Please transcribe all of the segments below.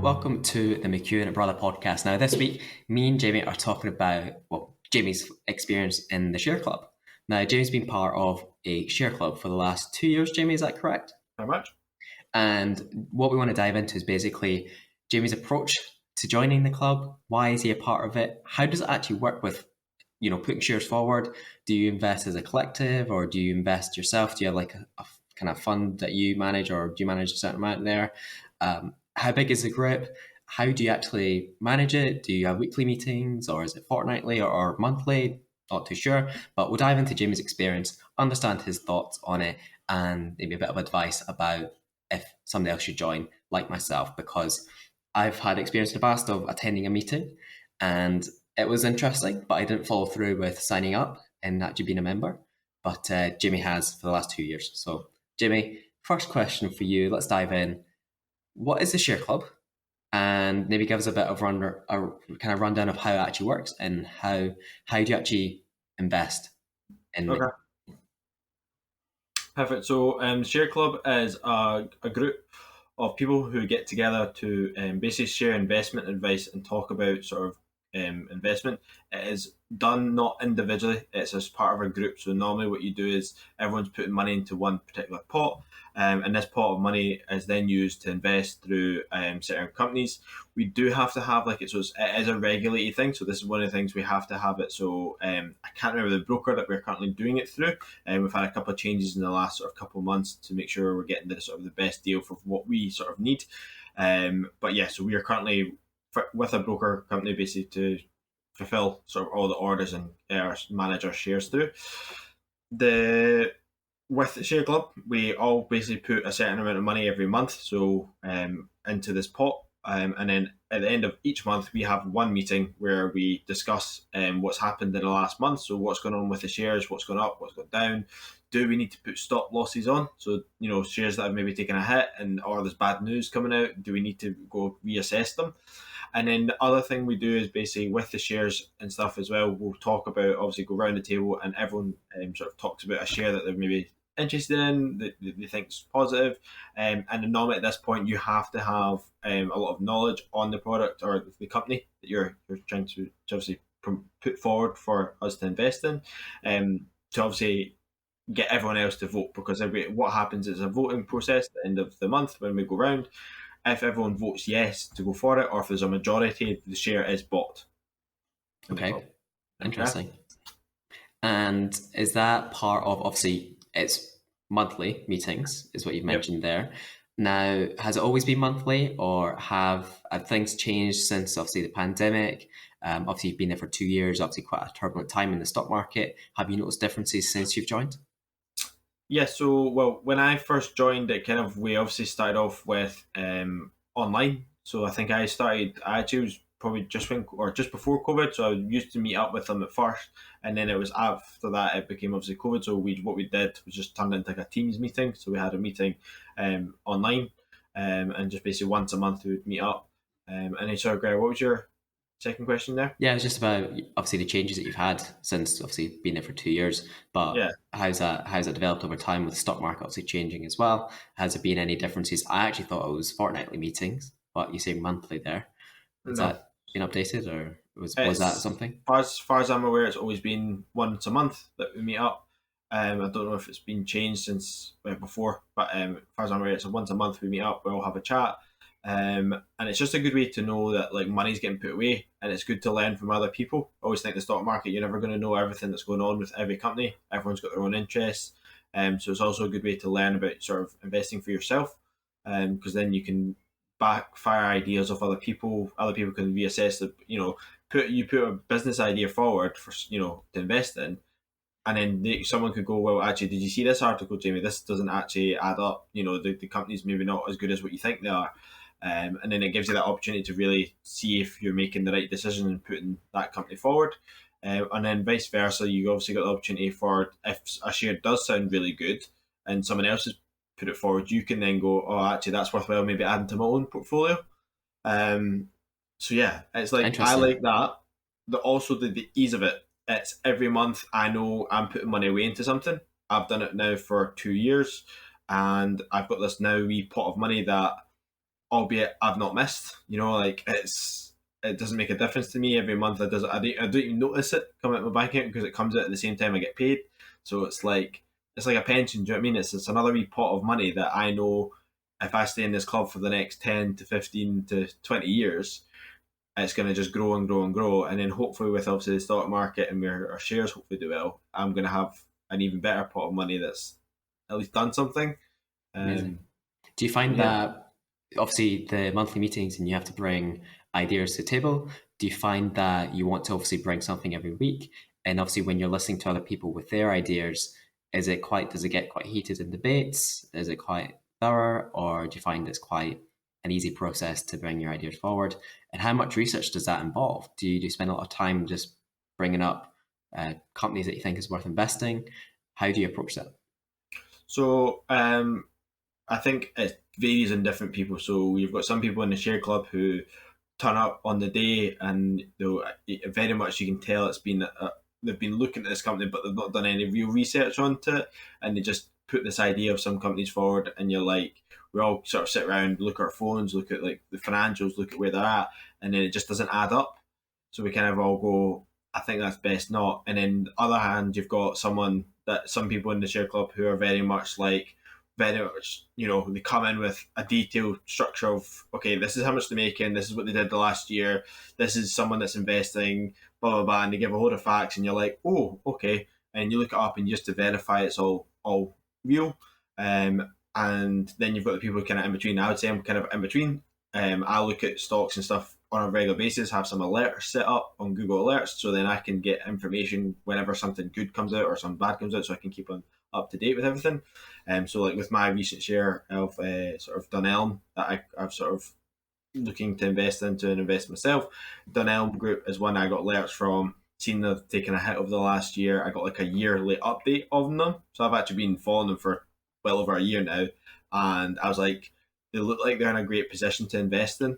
welcome to the McEwen and Brother podcast. Now, this week, me and Jamie are talking about, Jamie's experience in the share club. Now, Jamie's been part of a share club for the last 2 years, Jamie, is that correct? How much? And what we want to dive into is basically Jamie's approach to joining the club. Why is he a part of it? How does it actually work with, putting shares forward? Do you invest as a collective or do you invest yourself? Do you have like a kind of fund that you manage, or do you manage a certain amount there? How big is the group? How do you actually manage it? Do you have weekly meetings, or is it fortnightly or monthly? Not too sure, but we'll dive into Jamie's experience, understand his thoughts on it, and maybe a bit of advice about if somebody else should join, like myself, because I've had experience in the past of attending a meeting and it was interesting, but I didn't follow through with signing up and actually being a member. But Jamie has for the last 2 years. So, Jamie, first question for you. Let's dive in. What is the share club? And maybe give us a bit of a rundown of how it actually works and how do you actually invest in Okay. Perfect. So, Share Club is a group of people who get together to basically share investment advice and talk about sort of investment. It is done not individually, it's as part of a group. So, normally what you do is everyone's putting money into one particular pot, and this pot of money is then used to invest through certain companies. We do have to have it is a regulated thing. So, this is one of the things we have to have it. So, I can't remember the broker that we're currently doing it through. We've had a couple of changes in the last sort of couple of months to make sure we're getting the best deal for what we sort of need. But yeah, so we are currently with a broker company basically to fulfill sort of all the orders and manage our shares through. With the share club, we all basically put a certain amount of money every month, so into this pot. And then at the end of each month, we have one meeting where we discuss what's happened in the last month. So what's going on with the shares, what's gone up, what's gone down. Do we need to put stop losses on? So, shares that have maybe taken a hit or there's bad news coming out, do we need to go reassess them? And then the other thing we do is basically with the shares and stuff as well, we'll talk about, obviously go around the table and everyone sort of talks about a share that they're maybe interested in, that they think is positive. And normally at this point, you have to have a lot of knowledge on the product or the company that you're trying to obviously put forward for us to invest in, to obviously get everyone else to vote, because what happens is a voting process at the end of the month when we go round. If everyone votes yes to go for it, or if there's a majority, the share is bought. Okay, interesting. And is that part of, obviously, it's monthly meetings, is what you've mentioned there. Now, has it always been monthly, or have things changed since, obviously, the pandemic? Obviously, you've been there for 2 years, obviously quite a turbulent time in the stock market. Have you noticed differences since you've joined? Yeah, so when I first joined it, we obviously started off with online. So I think I actually was probably just before COVID. So I used to meet up with them at first, and then it was after that it became obviously COVID. So what we did was just turned into like a Teams meeting. So we had a meeting online, and just basically once a month we would meet up. And then, sorry, Greg, what was your second question there? Yeah, it's just about obviously the changes that you've had since obviously being there for 2 years. But Yeah. how's that developed over time with the stock market obviously changing as well? Has there been any differences? I actually thought it was fortnightly meetings, but you say monthly there. Has No. that been updated, or was that something? As far as I'm aware, it's always been once a month that we meet up. I don't know if it's been changed since before, but as far as I'm aware, it's once a month we meet up. We all have a chat, and it's just a good way to know that money's getting put away, and it's good to learn from other people. I always think the stock market, you're never going to know everything that's going on with every company. Everyone's got their own interests, so it's also a good way to learn about sort of investing for yourself, because then you can backfire ideas of other people. Other people can reassess the put a business idea forward for to invest in, and then someone could go, well, actually, did you see this article, Jamie? This doesn't actually add up. The company's maybe not as good as what you think they are. And then it gives you that opportunity to really see if you're making the right decision and putting that company forward. And then vice versa, you obviously got the opportunity for, if a share does sound really good and someone else has put it forward, you can then go, oh, actually, that's worthwhile maybe adding to my own portfolio. So yeah, it's I like that. Also the ease of it. It's every month I know I'm putting money away into something. I've done it now for 2 years, and I've got this now wee pot of money that albeit I've not missed. Like it doesn't make a difference to me every month. I don't even notice it come out of my bank account because it comes out at the same time I get paid. So it's like a pension. Do you know what I mean? It's another wee pot of money that I know if I stay in this club for the next 10 to 15 to 20 years, it's going to just grow and grow and grow. And then hopefully, with obviously the stock market and where our shares hopefully do well, I'm going to have an even better pot of money that's at least done something. Amazing. Um, Do you so find yeah, that obviously the monthly meetings and you have to bring ideas to the table? Do you find that you want to obviously bring something every week? And obviously, when you're listening to other people with their ideas, does it get quite heated in debates? Is it quite thorough, or do you find it's quite an easy process to bring your ideas forward? And how much research does that involve? Do you spend a lot of time just bringing up companies that you think is worth investing? How do you approach that? so I think it varies in different people. So you've got some people in the share club who turn up on the day, and they'll very much you can tell they've been looking at this company, but they've not done any real research onto it, and they just put this idea of some companies forward, and you're like, we all sort of sit around, look at our phones, look at like the financials, look at where they're at, and then it just doesn't add up. So we kind of all go, I think that's best not. And then the other hand, you've got some people in the share club who are very much, they come in with a detailed structure of, okay, this is how much they're making, this is what they did the last year, this is someone that's investing, blah, blah, blah, and they give a load of facts, and you're like, oh, okay. And you look it up, and just to verify it's all real. And then you've got the people kind of in between. I would say I'm kind of in between. I look at stocks and stuff on a regular basis, have some alerts set up on Google Alerts, so then I can get information whenever something good comes out or something bad comes out, so I can keep on up to date with everything. So like with my recent share of sort of Dunelm that I've sort of looking to invest into and invest myself, Dunelm Group is one I got alerts from. Seen they've taken a hit over the last year. I got like a yearly update of them, so I've actually been following them for well over a year now, and I was like, they look like they're in a great position to invest in.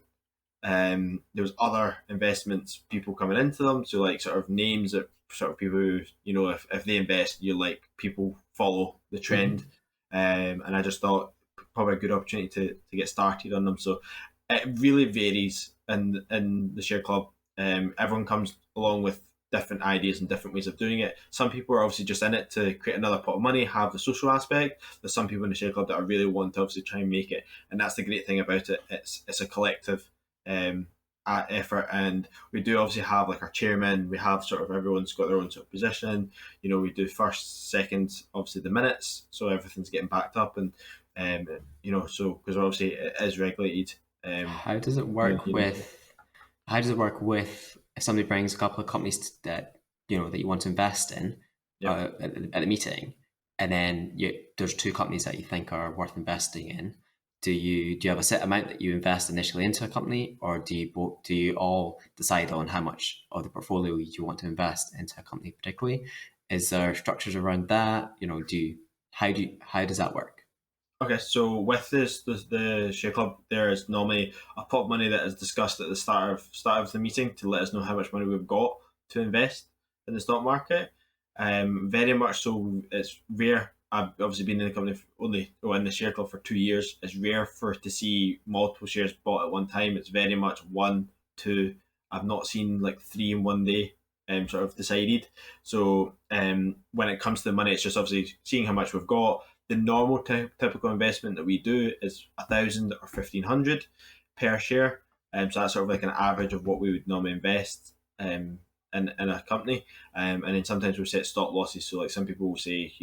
There was other investments, people coming into them, so like sort of names that sort of people who, if they invest, you like people follow the trend. Mhm. And I just thought probably a good opportunity to get started on them. So it really varies in the share club. Everyone comes along with different ideas and different ways of doing it. Some people are obviously just in it to create another pot of money, have the social aspect. There's some people in the share club that are really want to obviously try and make it, and that's the great thing about it. It's a collective um, effort, and we do obviously have like our chairman. We have sort of everyone's got their own sort of position. We do first, second, obviously the minutes, so everything's getting backed up, and so because obviously it is regulated. How does it When work with how does it work with if somebody brings a couple of companies that that you want to invest in Yep. at the meeting, and then there's two companies that you think are worth investing in? Do you have a set amount that you invest initially into a company, or do you all decide on how much of the portfolio you want to invest into a company particularly? Is there structures around that? How does that work? Okay, so with the share club, there is normally a pot of money that is discussed at the start of the meeting to let us know how much money we've got to invest in the stock market. Very much so. It's rare. I've obviously been in the company in the share club for 2 years. It's rare to see multiple shares bought at one time. It's very much one, two. I've not seen like three in one day. Sort of decided. So when it comes to the money, it's just obviously seeing how much we've got. The normal typical investment that we do is 1,000 or 1,500 per share. So that's sort of like an average of what we would normally invest in a company. And then sometimes we set stop losses. So like some people will say,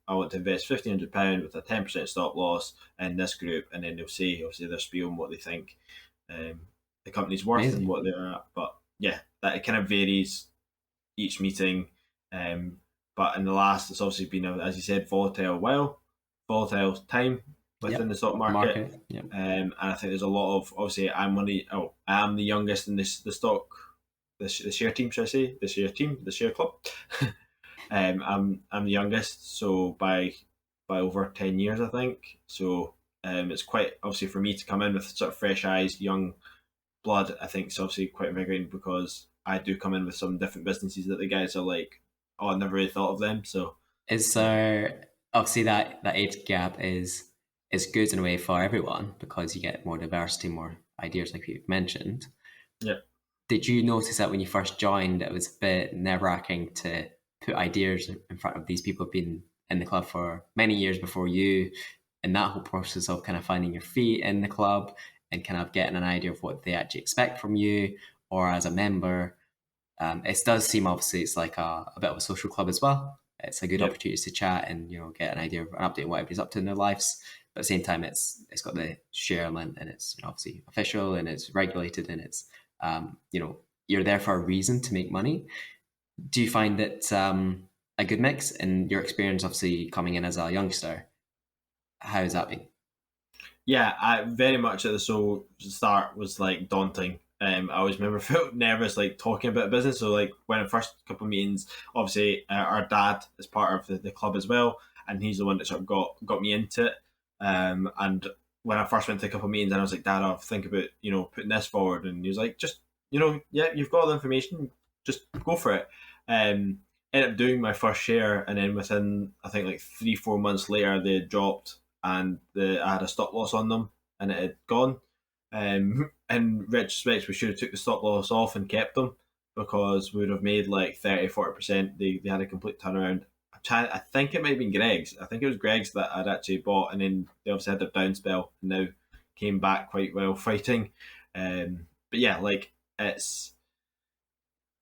I want to invest £1,500 with a 10% stop loss in this group, and then they'll say obviously their spiel on what they think um, the company's worth and Amazing. what they're at. But yeah, that it kind of varies each meeting. Um, but in the last, it's obviously been, as you said, volatile time within the Yep. stock market. Market. Yep. And I think there's a lot of, obviously, I am the youngest in the stock, the share team, should I say? The share club. I'm the youngest, so by over 10 years, I think. So it's quite, obviously, for me to come in with sort of fresh eyes, young blood, I think it's obviously quite invigorating because I do come in with some different businesses that the guys are like, oh, I never really thought of them. So Is yeah, there obviously that age gap is is good in a way for everyone because you get more diversity, more ideas, like you've mentioned. Yeah. Did you notice that when you first joined, it was a bit nerve wracking to put ideas in front of these people who've been in the club for many years before you, and that whole process of kind of finding your feet in the club and kind of getting an idea of what they actually expect from you or as a member? It does seem obviously it's like a bit of a social club as well. It's a good Yep. opportunity to chat and get an idea of an update on what everybody's up to in their lives. But at the same time, it's got the share element and it's obviously official and it's regulated and it's you're there for a reason to make money. Do you find it a good mix in your experience? Obviously, coming in as a youngster, how has that been? Yeah, I very much at the start was like daunting. I always remember felt nervous like talking about business. So like when the first couple of meetings, obviously our dad is part of the club as well, and he's the one that sort of got me into it. And when I first went to a couple of meetings, and I was like, Dad, I'll think about putting this forward, and he was like, just yeah, you've got all the information, just go for it. Ended up doing my first share, and then within I think like 3-4 months later, they dropped and I had a stop loss on them, and it had gone. In retrospect, we should have took the stop loss off and kept them because we would have made like 30-40%. They had a complete turnaround. I think it might have been Greg's. I think it was Greg's that I'd actually bought, and then they obviously had their down spell and now came back quite well fighting. But yeah, like it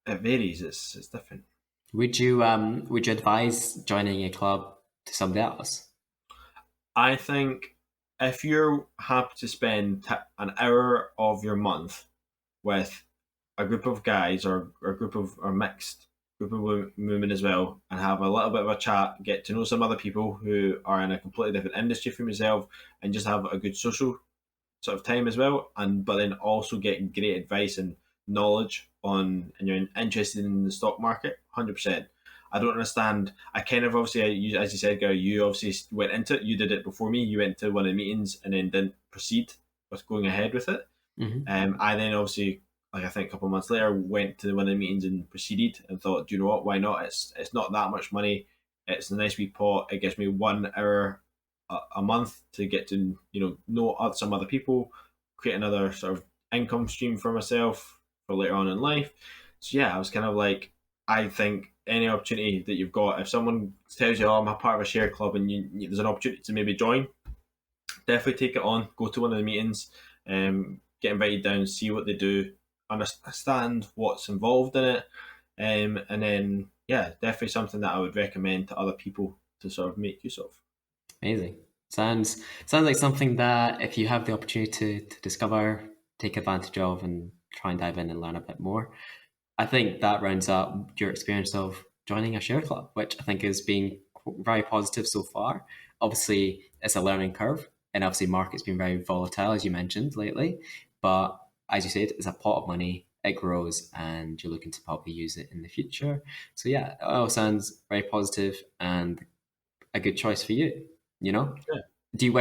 varies. It's different. Would you advise joining a club to somebody else? I think if you're happy to spend an hour of your month with a group of guys or a group of or mixed group of women as well, and have a little bit of a chat, get to know some other people who are in a completely different industry from yourself, and just have a good social sort of time as well, and but then also get great advice and knowledge on, and you're interested in the stock market, 100%. I don't understand. I kind of obviously, as you said, Gary, you obviously went into it. You did it before me. You went to one of the meetings and then didn't proceed with going ahead with it. Mm-hmm. I then obviously, like I think a couple of months later, went to one of the meetings and proceeded and thought, do you know what? Why not? It's not that much money. It's a nice wee pot. It gives me 1 hour a month to get to know some other people, create another sort of income stream for myself for later on in life. So yeah, I was kind of like, I think any opportunity that you've got, if someone tells you, "Oh, I'm a part of a share club," and there's an opportunity to maybe join, definitely take it on. Go to one of the meetings, get invited down, see what they do, understand what's involved in it, and then yeah, definitely something that I would recommend to other people to sort of make use of. Amazing. Sounds like something that if you have the opportunity to discover, take advantage of, and try and dive in and learn a bit more. I think that rounds up your experience of joining a share club, which I think has been very positive so far. Obviously, it's a learning curve, and obviously, market's been very volatile, as you mentioned lately. But as you said, it's a pot of money. It grows, and you're looking to probably use it in the future. So yeah, it all sounds very positive and a good choice for you. You know, Yeah. do you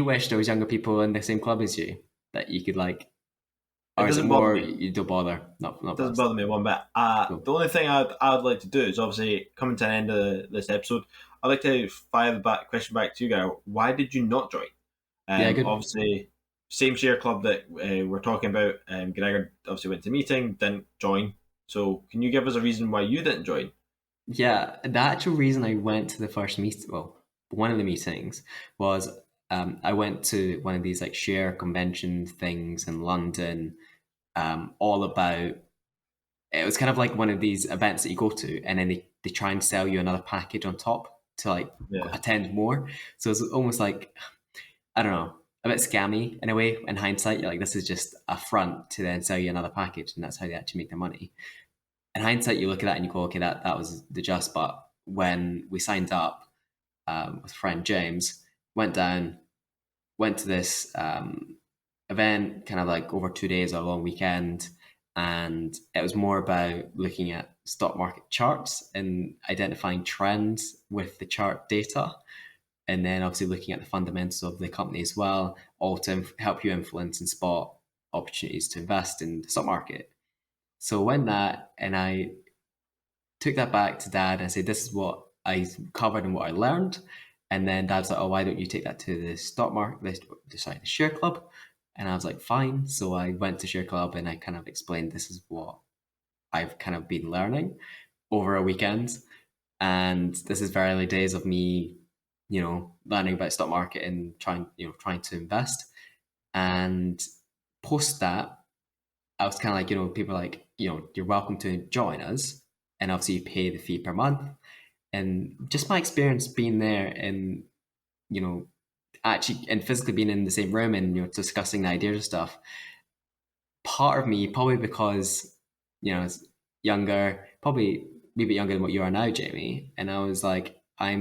wish there was younger people in the same club as you that you could like, It or is it doesn't bother more me. you don't bother? Not Doesn't bothered. bother me one bit. The Cool. only thing I'd like to do is obviously coming to an end of this episode. I'd like to fire the question back to you, guys. Why did you not join? Yeah, good. Obviously, same share club that we're talking about. Gregor obviously went to meeting, didn't join. So, can you give us a reason why you didn't join? Yeah, the actual reason I went to the first meet, well, one of the meetings was I went to one of these like share convention things in London, all about. It was kind of like one of these events that you go to, and then they try and sell you another package on top to like Yeah, attend more. So it's almost like I don't know, a bit scammy in a way. In hindsight, you're like, this is just a front to then sell you another package, and that's how they actually make their money. In hindsight, you look at that and you go, okay, that was the just. But when we signed up with friend James, went down, went to this event, kind of like over 2 days or a long weekend, and it was more about looking at stock market charts and identifying trends with the chart data, and then obviously looking at the fundamentals of the company as well, all to help you influence and spot opportunities to invest in the stock market. So when that, and I took that back to dad and said, this is what I covered and what I learned. And then Dad's like, "Oh, why don't you take that to the stock market, the share club?" And I was like, "Fine." So I went to share club and I kind of explained this is what I've kind of been learning over a weekend. And this is very early days of me, learning about stock market and trying to invest. And post that, I was kind of like, people are like, you're welcome to join us. And obviously you pay the fee per month. And just my experience being there and, actually and physically being in the same room and, discussing the ideas and stuff, part of me, probably because, it's younger, probably a bit younger than what you are now, Jamie. And I was like, I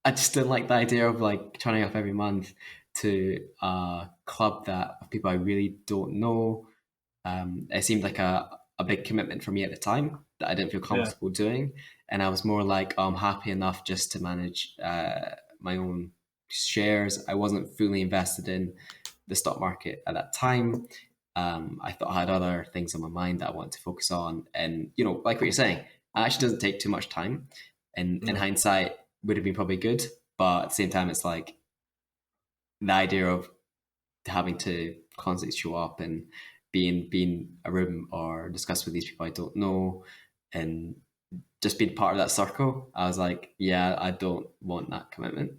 just didn't like the idea of like turning up every month to a club that of people I really don't know. It seemed like a big commitment for me at the time that I didn't feel Yeah. comfortable doing. And I was more like, I'm happy enough just to manage my own shares. I wasn't fully invested in the stock market at that time. I thought I had other things on my mind that I wanted to focus on. And, like what you're saying, it actually doesn't take too much time. And in No. hindsight, would have been probably good. But at the same time, it's like the idea of having to constantly show up and being a room or discuss with these people I don't know and just being part of that circle. I was like, yeah, I don't want that commitment.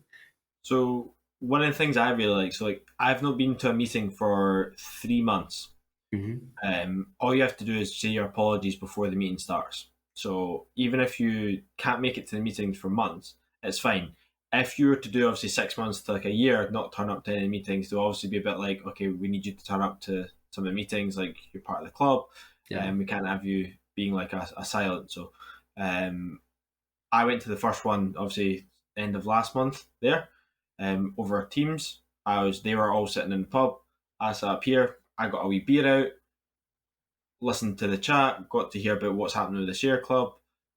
So one of the things I really like, so like I've not been to a meeting for 3 months. Mm-hmm. All you have to do is say your apologies before the meeting starts. So even if you can't make it to the meetings for months, it's fine. If you were to do obviously 6 months to like a year, not turn up to any meetings, they'll obviously be a bit like, okay, we need you to turn up to some of the meetings, like you're part of the club, Yeah. and we can't have you being like a silent. So um, I went to the first one, obviously end of last month there, over Teams. They were all sitting in the pub. I sat up here. I got a wee beer out, listened to the chat, got to hear about what's happening with the share club,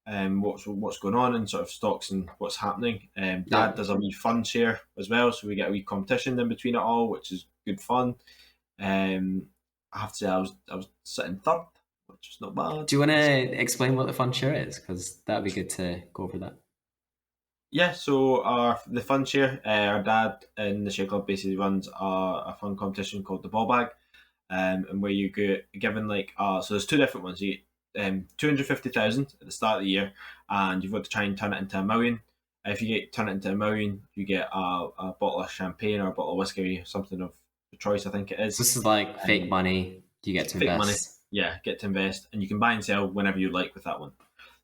what's going on in sort of stocks and what's happening. Yeah. Dad does a wee fun share as well, so we get a wee competition in between it all, which is good fun. I have to say, I was sitting third, which is not bad. Do you want to explain what the fun share is? Because that'd be good to go over that. Yeah, so the fun share, our dad in the share club basically runs a fun competition called the ball bag, and where you get given like so there's two different ones. You get 250,000 at the start of the year, and you've got to try and turn it into 1 million. If you turn it into 1 million, you get a bottle of champagne or a bottle of whiskey, something of the choice, I think it So is. this is like fake Um, money. You get to Fake money, invest. yeah, get to invest, and you can buy and sell whenever you like with that one.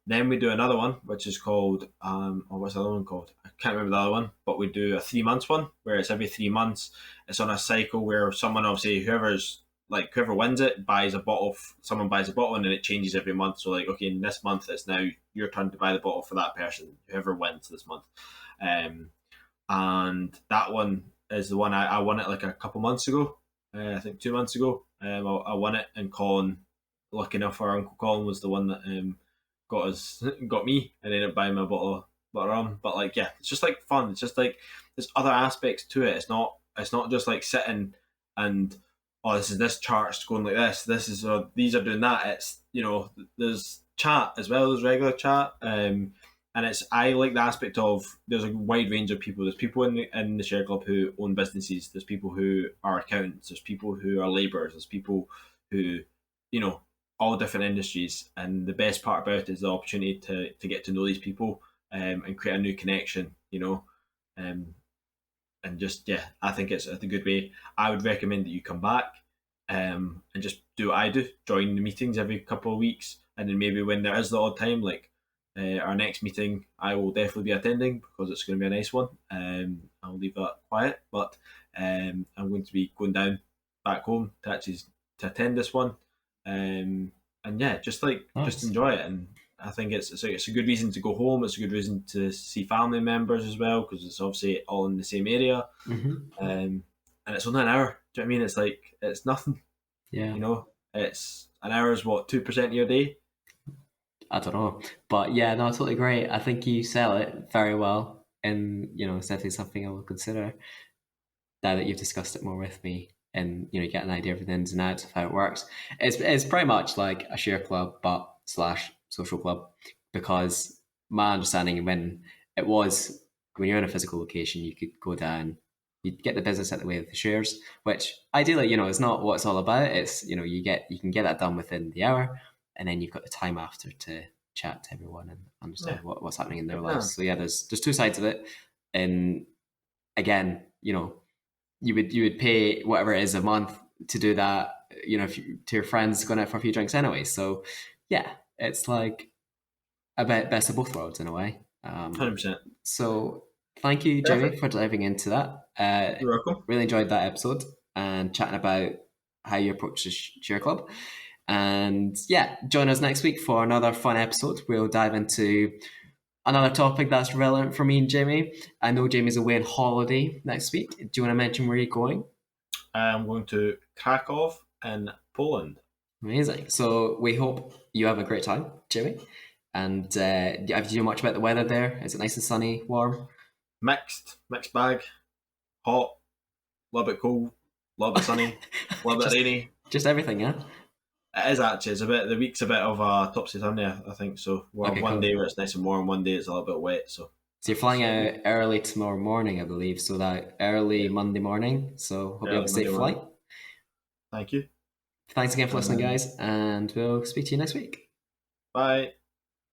Then we do another one, which is called, what's the other one called? I can't remember the other one, but we do a 3 months one where it's every 3 months. It's on a cycle where someone, obviously, whoever wins it buys a bottle. Someone buys a bottle and then it changes every month. So, like, okay, in this month, it's now your turn to buy the bottle for that person, whoever wins this month. Um, and that one is the one I won it like a couple months ago. I think 2 months ago. I won it, and Colin, lucky enough, our Uncle Colin was the one that got me, and ended up buying me a bottle of rum. But like, yeah, it's just like fun. It's just like there's other aspects to it. It's not just like sitting and, oh, this chart's going like this. This is these are doing that. It's, there's chat as well as regular chat. And I like the aspect of there's a wide range of people. There's people in the share club who own businesses. There's people who are accountants. There's people who are labourers. There's people who, you know, all different industries. And the best part about it is the opportunity to get to know these people, and create a new connection. Um, and just, yeah, I think it's a good way. I would recommend that you come back, and just do what I do, join the meetings every couple of weeks, and then maybe when there is the odd time, like our next meeting, I will definitely be attending because it's going to be a nice one. I'll leave that quiet, but I'm going to be going down back home to attend this one, and yeah, just Nice. enjoy it. And I think it's a good reason to go home. It's a good reason to see family members as well because it's obviously all in the same area, Mm-hmm. and it's only an hour. Do you know what I mean? It's like it's nothing. Yeah. It's an hour is what, 2% of your day. I don't know. But yeah, no, I totally agree. I think you sell it very well. And, it's definitely something I will consider now that you've discussed it more with me and, you get an idea of the ins and outs of how it works. It's pretty much like a share club, but slash social club, because my understanding when it was when you're in a physical location, you could go down, you get the business out of the way of the shares, which ideally, is not what it's all about. It's, you can get that done within the hour, and then you've got the time after to chat to everyone and understand Yeah, what's happening in their good lives. man. So yeah, there's two sides of it. And again, you would pay whatever it is a month to do that, if to your friends going out for a few drinks anyway. So yeah, it's like a bit best of both worlds in a way. 100%. So thank you, Jamie, Perfect. for diving into that. You're welcome. Really enjoyed that episode and chatting about how you approach the share club. And yeah, join us next week for another fun episode. We'll dive into another topic that's relevant for me and Jamie. I know Jamie's away on holiday next week. Do you want to mention where you're going? I'm going to Krakow in Poland. Amazing. So we hope you have a great time, Jamie. And have you know much about the weather there? Is it nice and sunny, warm? Mixed bag. Hot, a little bit cold, a little bit sunny, a little bit just rainy. just everything, yeah. It is actually. The week's a bit of a topsy turvy, I think. So we'll have Okay, one day cool. where it's nice and warm, one day it's a little bit wet. So So you're flying it'll be out early tomorrow morning, I believe. So that early yeah, Monday morning. So hope you have a early Monday safe morning. flight. Thank you. Thanks again for listening, Um, guys, and we'll speak to you next week. bye.